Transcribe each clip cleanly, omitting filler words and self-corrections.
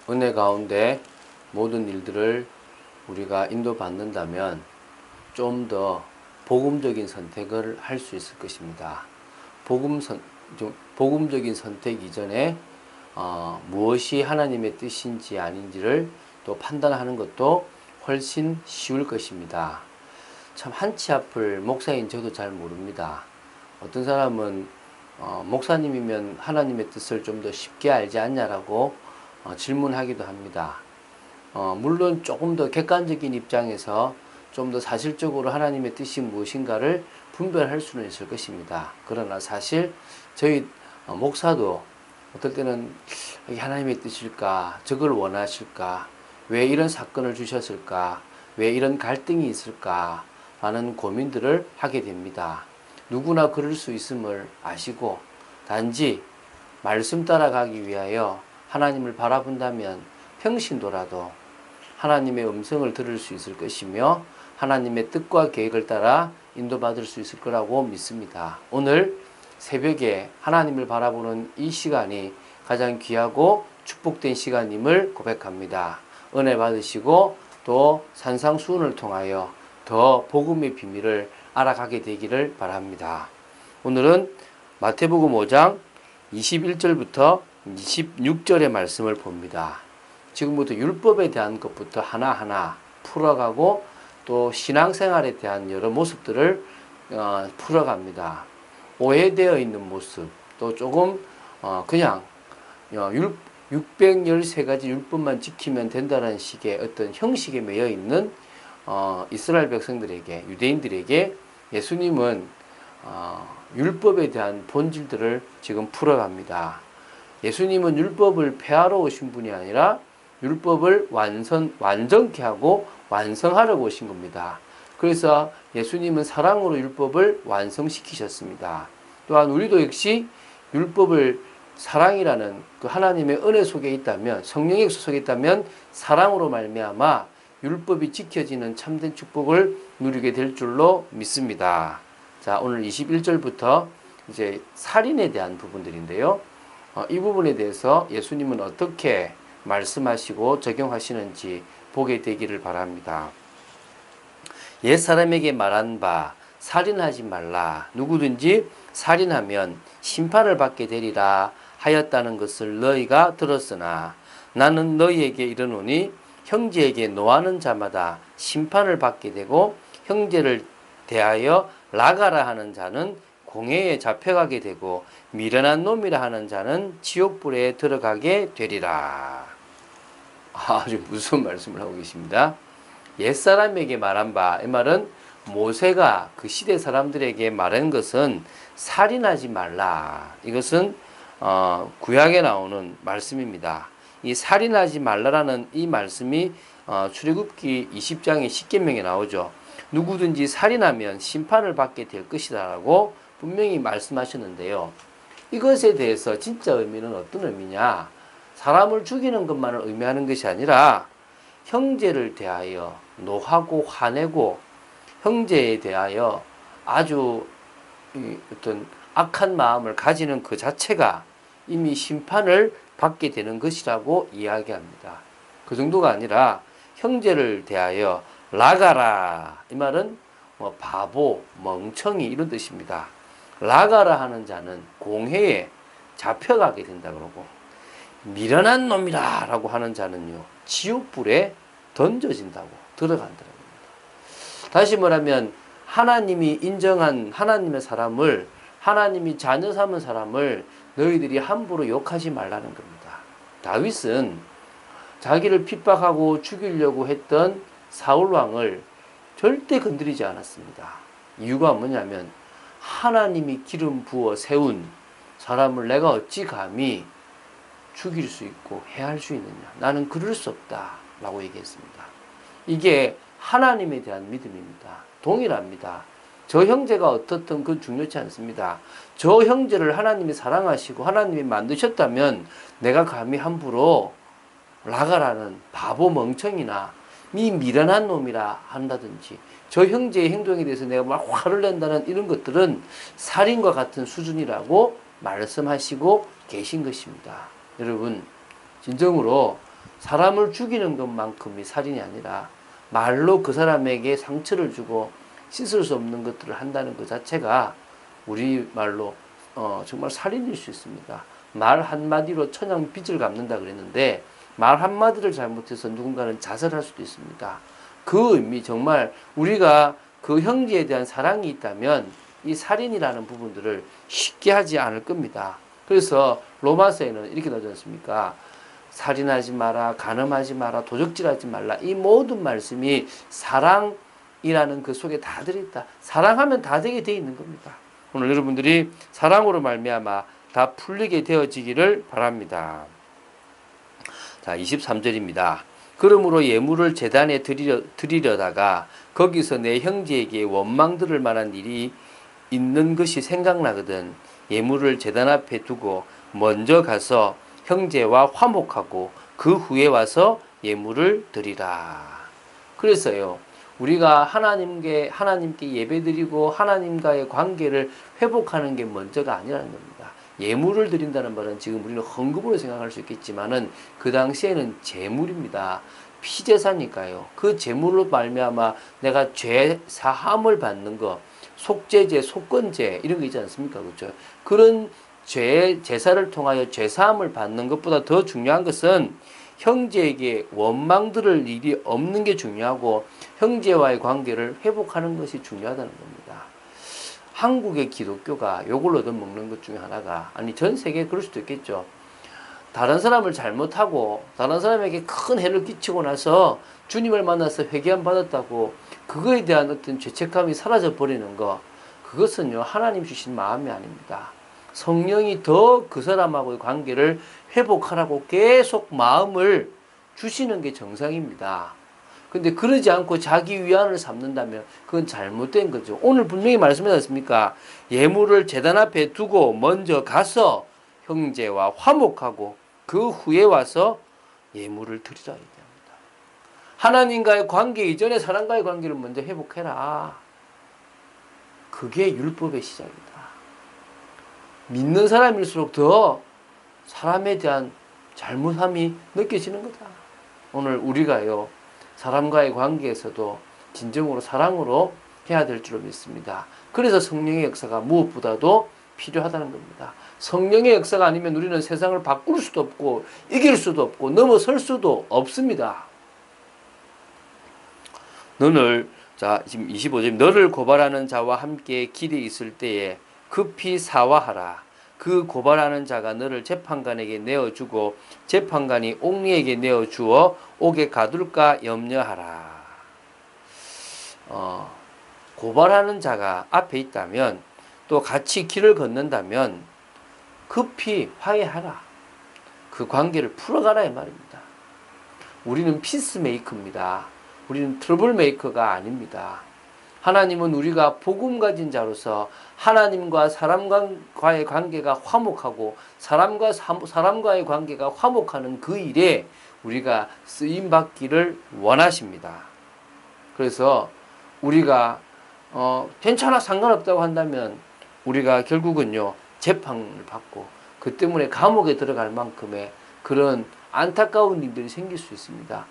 은혜 가운데 모든 일들을 우리가 인도받는다면 좀 더 복음적인 선택을 할 수 있을 것입니다. 복음적인 선택 이전에 무엇이 하나님의 뜻인지 아닌지를 또 판단하는 것도 훨씬 쉬울 것입니다. 참 한치 앞을 목사인 저도 잘 모릅니다. 어떤 사람은 목사님이면 하나님의 뜻을 좀 더 쉽게 알지 않냐라고 질문하기도 합니다. 물론 조금 더 객관적인 입장에서 좀 더 사실적으로 하나님의 뜻이 무엇인가를 분별할 수는 있을 것입니다. 그러나 사실 저희 목사도 어떨 때는 이게 하나님의 뜻일까? 저걸 원하실까? 왜 이런 사건을 주셨을까? 왜 이런 갈등이 있을까? 라는 고민들을 하게 됩니다. 누구나 그럴 수 있음을 아시고 단지 말씀 따라가기 위하여 하나님을 바라본다면 평신도라도 하나님의 음성을 들을 수 있을 것이며 하나님의 뜻과 계획을 따라 인도받을 수 있을 거라고 믿습니다. 오늘 새벽에 하나님을 바라보는 이 시간이 가장 귀하고 축복된 시간임을 고백합니다. 은혜 받으시고 또 산상수훈을 통하여 더 복음의 비밀을 알아가게 되기를 바랍니다. 오늘은 마태복음 5장 21절부터 26절의 말씀을 봅니다. 지금부터 율법에 대한 것부터 하나하나 풀어가고 또 신앙생활에 대한 여러 모습들을 풀어갑니다. 오해되어 있는 모습, 또 조금 그냥 613가지 율법만 지키면 된다는 식의 어떤 형식에 매여 있는 이스라엘 백성들에게, 유대인들에게 예수님은 율법에 대한 본질들을 지금 풀어갑니다. 예수님은 율법을 폐하러 오신 분이 아니라 율법을 완전케 하고 완성하려고 오신 겁니다. 그래서 예수님은 사랑으로 율법을 완성시키셨습니다. 또한 우리도 역시 율법을 사랑이라는 그 하나님의 은혜 속에 있다면, 성령의 역사 속에 있다면 사랑으로 말미암아 율법이 지켜지는 참된 축복을 누리게 될 줄로 믿습니다. 자, 오늘 21절부터 이제 살인에 대한 부분들인데요. 이 부분에 대해서 예수님은 어떻게 말씀하시고 적용하시는지 보게 되기를 바랍니다. 옛사람에게 말한 바 살인하지 말라. 누구든지 살인하면 심판을 받게 되리라 하였다는 것을 너희가 들었으나 나는 너희에게 이르노니 형제에게 노하는 자마다 심판을 받게 되고 형제를 대하여 라가라 하는 자는 공회에 잡혀가게 되고 미련한 놈이라 하는 자는 지옥불에 들어가게 되리라. 아주 무서운 말씀을 하고 계십니다. 옛사람에게 말한 바, 이 말은 모세가 그 시대 사람들에게 말한 것은 살인하지 말라. 이것은 구약에 나오는 말씀입니다. 이 살인하지 말라라는 이 말씀이 출애굽기 20장의 십계명에 나오죠. 누구든지 살인하면 심판을 받게 될 것이다라고 분명히 말씀하셨는데요. 이것에 대해서 진짜 의미는 어떤 의미냐? 사람을 죽이는 것만을 의미하는 것이 아니라 형제를 대하여 노하고 화내고 형제에 대하여 아주 어떤 악한 마음을 가지는 그 자체가 이미 심판을 받게 되는 것이라고 이야기합니다. 그 정도가 아니라 형제를 대하여 라가라, 이 말은 바보, 멍청이 이런 뜻입니다. 라가라 하는 자는 공회에 잡혀가게 된다 그러고 미련한 놈이라 라고 하는 자는요 지옥불에 던져진다고 들어간다는 겁니다. 다시 말하면 하나님이 인정한 하나님의 사람을, 하나님이 자녀 삼은 사람을 너희들이 함부로 욕하지 말라는 겁니다. 다윗은 자기를 핍박하고 죽이려고 했던 사울왕을 절대 건드리지 않았습니다. 이유가 뭐냐면 하나님이 기름 부어 세운 사람을 내가 어찌 감히 죽일 수 있고 해할 수 있느냐. 나는 그럴 수 없다 라고 얘기했습니다. 이게 하나님에 대한 믿음입니다. 동일합니다. 저 형제가 어떻든 그건 중요치 않습니다. 저 형제를 하나님이 사랑하시고 하나님이 만드셨다면 내가 감히 함부로 라가라는 바보 멍청이나 미련한 놈이라 한다든지 저 형제의 행동에 대해서 내가 막 화를 낸다는 이런 것들은 살인과 같은 수준이라고 말씀하시고 계신 것입니다. 여러분 진정으로 사람을 죽이는 것만큼이 살인이 아니라 말로 그 사람에게 상처를 주고 씻을 수 없는 것들을 한다는 것 자체가 우리말로 정말 살인일 수 있습니다. 말 한마디로 천양 빚을 갚는다 그랬는데 말 한마디를 잘못해서 누군가는 자살할 수도 있습니다. 그 의미 정말 우리가 그 형제에 대한 사랑이 있다면 이 살인이라는 부분들을 쉽게 하지 않을 겁니다. 그래서 로마서에는 이렇게 나오지 않습니까? 살인하지 마라, 간음하지 마라, 도적질하지 말라. 이 모든 말씀이 사랑이라는 그 속에 다 들어있다. 사랑하면 다 되게 돼 있는 겁니다. 오늘 여러분들이 사랑으로 말미암아 다 풀리게 되어지기를 바랍니다. 자, 23절입니다. 그러므로 예물을 제단에 드리려다가 거기서 내 형제에게 원망 들을 만한 일이 있는 것이 생각나거든 예물을 제단 앞에 두고 먼저 가서 형제와 화목하고 그 후에 와서 예물을 드리라. 그래서요, 우리가 하나님께 예배드리고 하나님과의 관계를 회복하는 게 먼저가 아니라는 겁니다. 예물을 드린다는 말은 지금 우리는 헌금으로 생각할 수 있겠지만은 그 당시에는 제물입니다. 피제사니까요. 그 제물로 말미암아 내가 죄 사함을 받는 거, 속죄제, 속건제 이런 거 있지 않습니까? 그렇죠? 그런 제사를 통하여 죄 사함을 받는 것보다 더 중요한 것은 형제에게 원망 들을 일이 없는 게 중요하고 형제와의 관계를 회복하는 것이 중요하다는 겁니다. 한국의 기독교가 욕을 얻어먹는 것 중에 하나가, 아니 전 세계에 그럴 수도 있겠죠. 다른 사람을 잘못하고 다른 사람에게 큰 해를 끼치고 나서 주님을 만나서 회개함 받았다고 그거에 대한 어떤 죄책감이 사라져 버리는 거, 그것은요 하나님 주신 마음이 아닙니다. 성령이 더 그 사람하고의 관계를 회복하라고 계속 마음을 주시는 게 정상입니다. 근데 그러지 않고 자기 위안을 삼는다면 그건 잘못된 거죠. 오늘 분명히 말씀하지 않습니까? 예물을 제단 앞에 두고 먼저 가서 형제와 화목하고 그 후에 와서 예물을 드리라 얘기합니다. 하나님과의 관계 이전에 사람과의 관계를 먼저 회복해라. 그게 율법의 시작이다. 믿는 사람일수록 더 사람에 대한 잘못함이 느껴지는 거다. 오늘 우리가요, 사람과의 관계에서도 진정으로 사랑으로 해야 될 줄로 믿습니다. 그래서 성령의 역사가 무엇보다도 필요하다는 겁니다. 성령의 역사가 아니면 우리는 세상을 바꿀 수도 없고 이길 수도 없고 넘어설 수도 없습니다. 지금 25절, 너를 고발하는 자와 함께 길에 있을 때에 급히 사화하라. 그 고발하는 자가 너를 재판관에게 내어주고 재판관이 옥리에게 내어주어 옥에 가둘까 염려하라. 고발하는 자가 앞에 있다면 또 같이 길을 걷는다면 급히 화해하라. 그 관계를 풀어가라 이 말입니다. 우리는 피스메이커입니다. 우리는 트러블메이커가 아닙니다. 하나님은 우리가 복음 가진 자로서 하나님과 사람과의 관계가 화목하고 사람과의 관계가 화목하는 그 일에 우리가 쓰임받기를 원하십니다. 그래서 우리가 괜찮아 상관없다고 한다면 우리가 결국은요 재판을 받고 그 때문에 감옥에 들어갈 만큼의 그런 안타까운 일들이 생길 수 있습니다.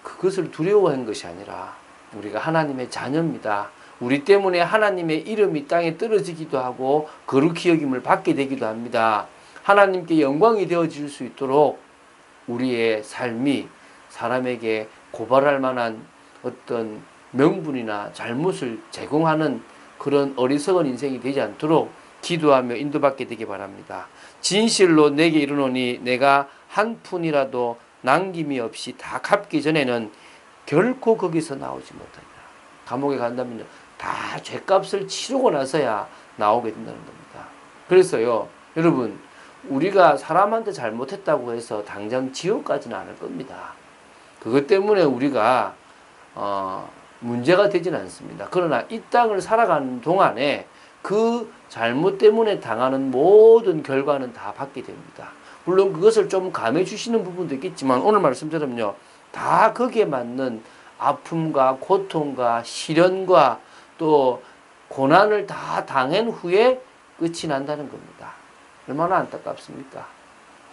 그것을 두려워한 것이 아니라 우리가 하나님의 자녀입니다. 우리 때문에 하나님의 이름이 땅에 떨어지기도 하고 거룩히 여김을 받게 되기도 합니다. 하나님께 영광이 되어질 수 있도록 우리의 삶이 사람에게 고발할 만한 어떤 명분이나 잘못을 제공하는 그런 어리석은 인생이 되지 않도록 기도하며 인도받게 되기 바랍니다. 진실로 내게 이르노니 내가 한 푼이라도 남김이 없이 다 갚기 전에는 결코 거기서 나오지 못하리라. 감옥에 간다면 다 죄값을 치르고 나서야 나오게 된다는 겁니다. 그래서요, 여러분, 우리가 사람한테 잘못했다고 해서 당장 지옥 가지는 않을 겁니다. 그것 때문에 우리가 문제가 되지는 않습니다. 그러나 이 땅을 살아가는 동안에 그 잘못 때문에 당하는 모든 결과는 다 받게 됩니다. 물론 그것을 좀 감해 주시는 부분도 있겠지만 오늘 말씀처럼요, 다 거기에 맞는 아픔과 고통과 시련과 또 고난을 다 당한 후에 끝이 난다는 겁니다. 얼마나 안타깝습니까?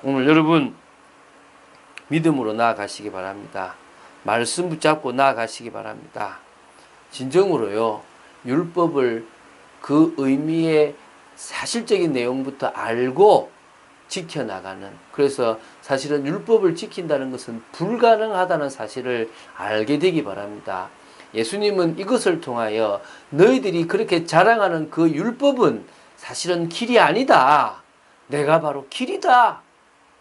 오늘 여러분 믿음으로 나아가시기 바랍니다. 말씀 붙잡고 나아가시기 바랍니다. 진정으로요. 율법을 그 의미의 사실적인 내용부터 알고 지켜나가는, 그래서 사실은 율법을 지킨다는 것은 불가능하다는 사실을 알게 되기 바랍니다. 예수님은 이것을 통하여 너희들이 그렇게 자랑하는 그 율법은 사실은 길이 아니다. 내가 바로 길이다.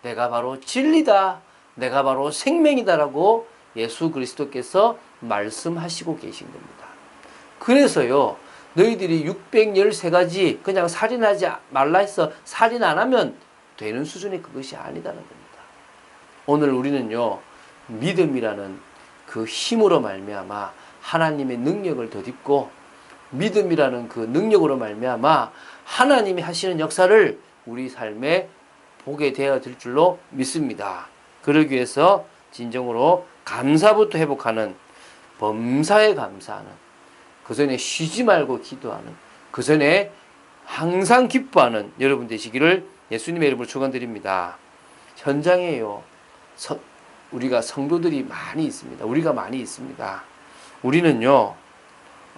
내가 바로 진리다. 내가 바로 생명이다라고 예수 그리스도께서 말씀하시고 계신 겁니다. 그래서요, 너희들이 613가지 그냥 살인하지 말라 해서 살인 안 하면 되는 수준의 그것이 아니다는 겁니다. 오늘 우리는요, 믿음이라는 그 힘으로 말미암아 하나님의 능력을 덧입고, 믿음이라는 그 능력으로 말미암아 하나님이 하시는 역사를 우리 삶에 보게 되어질 줄로 믿습니다. 그러기 위해서 진정으로 감사부터 회복하는, 범사에 감사하는, 그 전에 쉬지 말고 기도하는, 그 전에 항상 기뻐하는 여러분 되시기를 예수님의 이름으로 축원드립니다. 현장에요, 우리가 성도들이 많이 있습니다. 우리가 많이 있습니다. 우리는요,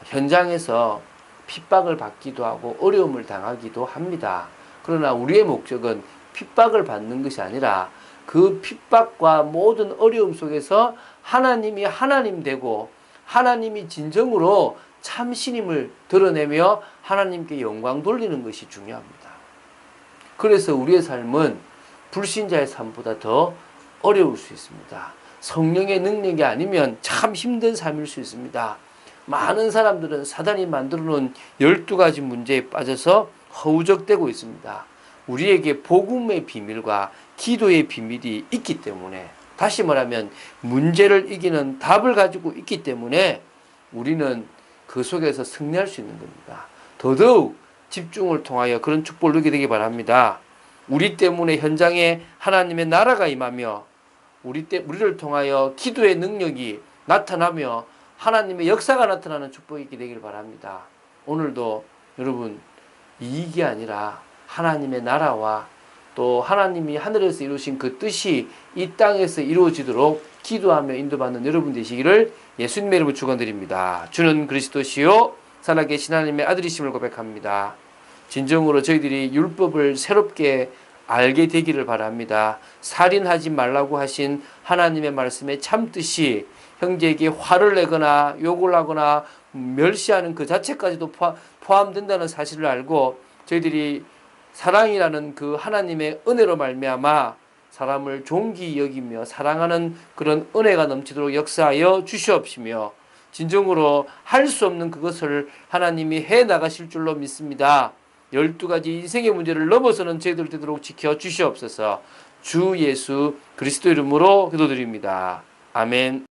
현장에서 핍박을 받기도 하고 어려움을 당하기도 합니다. 그러나 우리의 목적은 핍박을 받는 것이 아니라 그 핍박과 모든 어려움 속에서 하나님이 하나님 되고 하나님이 진정으로 참신임을 드러내며 하나님께 영광 돌리는 것이 중요합니다. 그래서 우리의 삶은 불신자의 삶보다 더 어려울 수 있습니다. 성령의 능력이 아니면 참 힘든 삶일 수 있습니다. 많은 사람들은 사단이 만들어 놓은 12가지 문제에 빠져서 허우적대고 있습니다. 우리에게 복음의 비밀과 기도의 비밀이 있기 때문에, 다시 말하면 문제를 이기는 답을 가지고 있기 때문에 우리는 그 속에서 승리할 수 있는 겁니다. 더더욱 집중을 통하여 그런 축복을 누리게 되기 바랍니다. 우리 때문에 현장에 하나님의 나라가 임하며 우리를 통하여 기도의 능력이 나타나며 하나님의 역사가 나타나는 축복이 있게 되길 바랍니다. 오늘도 여러분, 이익이 아니라 하나님의 나라와 또 하나님이 하늘에서 이루신 그 뜻이 이 땅에서 이루어지도록 기도하며 인도받는 여러분 되시기를 예수님의 이름으로 축원드립니다. 주는 그리스도시요 살아계신 하나님의 아들이심을 고백합니다. 진정으로 저희들이 율법을 새롭게 알게 되기를 바랍니다. 살인하지 말라고 하신 하나님의 말씀의 참뜻이 형제에게 화를 내거나 욕을 하거나 멸시하는 그 자체까지도 포함된다는 사실을 알고 저희들이 사랑이라는 그 하나님의 은혜로 말미암아 사람을 존귀 여기며 사랑하는 그런 은혜가 넘치도록 역사하여 주시옵시며, 진정으로 할 수 없는 그것을 하나님이 해 나가실 줄로 믿습니다. 12가지 인생의 문제를 넘어서는 저희들 되도록 지켜 주시옵소서. 주 예수 그리스도 이름으로 기도드립니다. 아멘.